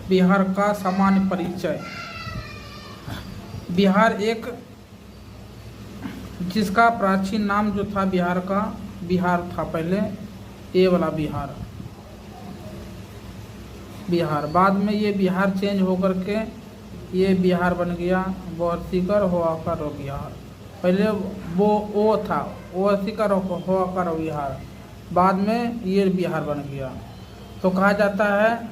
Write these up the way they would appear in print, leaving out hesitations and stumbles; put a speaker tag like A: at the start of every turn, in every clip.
A: बिहार का सामान्य परिचय। बिहार एक जिसका प्राचीन नाम जो था बिहार का बिहार था, पहले ये वाला बिहार बाद में ये बिहार चेंज होकर के ये बिहार बन गया, बोअर्सिकर होआकर बिहार। पहले वो ओ था, ओअर्सिकर होआकर बिहार, बाद में ये बिहार बन गया। तो कहा जाता है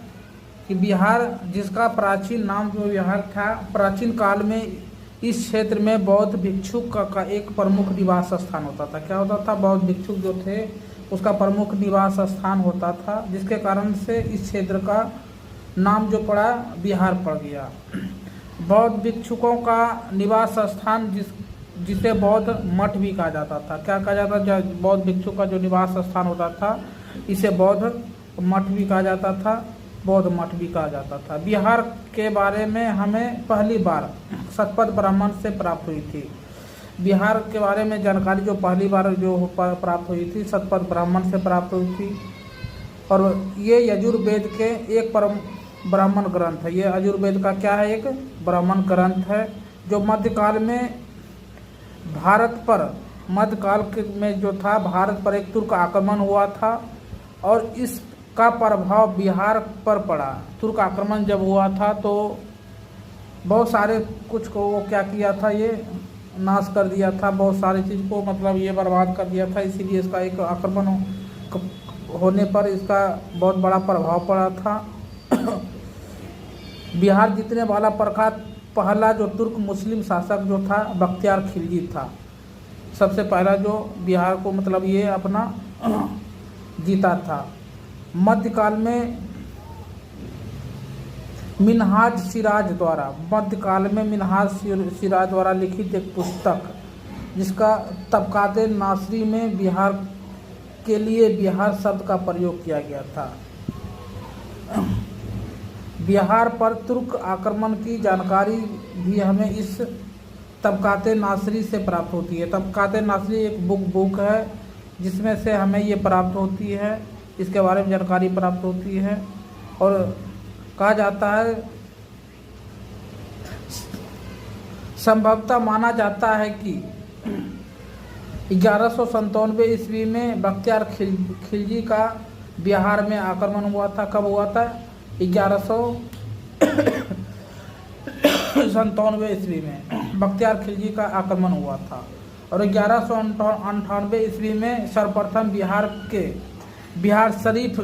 A: कि बिहार जिसका प्राचीन नाम जो बिहार था, प्राचीन काल में इस क्षेत्र में बौद्ध भिक्षुक का एक प्रमुख निवास स्थान होता था। क्या होता था? बौद्ध भिक्षुक जो थे उसका प्रमुख निवास स्थान होता था, जिसके कारण से इस क्षेत्र का नाम जो पड़ा बिहार पड़ गया। बौद्ध भिक्षुकों का निवास स्थान जिसे बौद्ध मठ भी कहा जाता था। क्या कहा जाता था? बौद्ध भिक्षुक का जो निवास स्थान होता था इसे बौद्ध मठ भी कहा जाता था, बौद्ध मठ भी कहा जाता था। बिहार के बारे में हमें पहली बार शतपथ ब्राह्मण से प्राप्त हुई थी। बिहार के बारे में जानकारी जो पहली बार जो प्राप्त हुई थी शतपथ ब्राह्मण से प्राप्त हुई थी। और ये यजुर्वेद के एक ब्राह्मण ग्रंथ है। ये यजुर्वेद का क्या है? एक ब्राह्मण ग्रंथ है, जो मध्यकाल में मध्यकाल में जो था भारत पर एक तुर्क आक्रमण हुआ था और इसका प्रभाव बिहार पर पड़ा। तुर्क आक्रमण जब हुआ था तो बहुत सारे कुछ को वो क्या किया था, ये नाश कर दिया था, बहुत सारी चीज़ को मतलब ये बर्बाद कर दिया था। इसीलिए इसका एक आक्रमण होने पर इसका बहुत बड़ा प्रभाव पड़ा था। बिहार जीतने वाला पहला जो तुर्क मुस्लिम शासक जो था बख्तियार खिलजी था। सबसे पहला जो बिहार को मतलब ये अपना जीता था। मध्यकाल में मिन्हाज सिराज द्वारा लिखित एक पुस्तक जिसका तबकाते नासरी में बिहार के लिए बिहार शब्द का प्रयोग किया गया था। बिहार पर तुर्क आक्रमण की जानकारी भी हमें इस तबकाते नासरी से प्राप्त होती है। तबकाते नासरी एक बुक है जिसमें से हमें ये प्राप्त होती है, इसके बारे में जानकारी प्राप्त होती है। और कहा जाता है, संभवतः माना जाता है कि 1197 ईस्वी में बख्तियार खिलजी का बिहार में आक्रमण हुआ था। कब हुआ था? 1197 ईस्वी में बख्तियार खिलजी का आक्रमण हुआ था। और 1198 ईस्वी में सर्वप्रथम बिहार शरीफ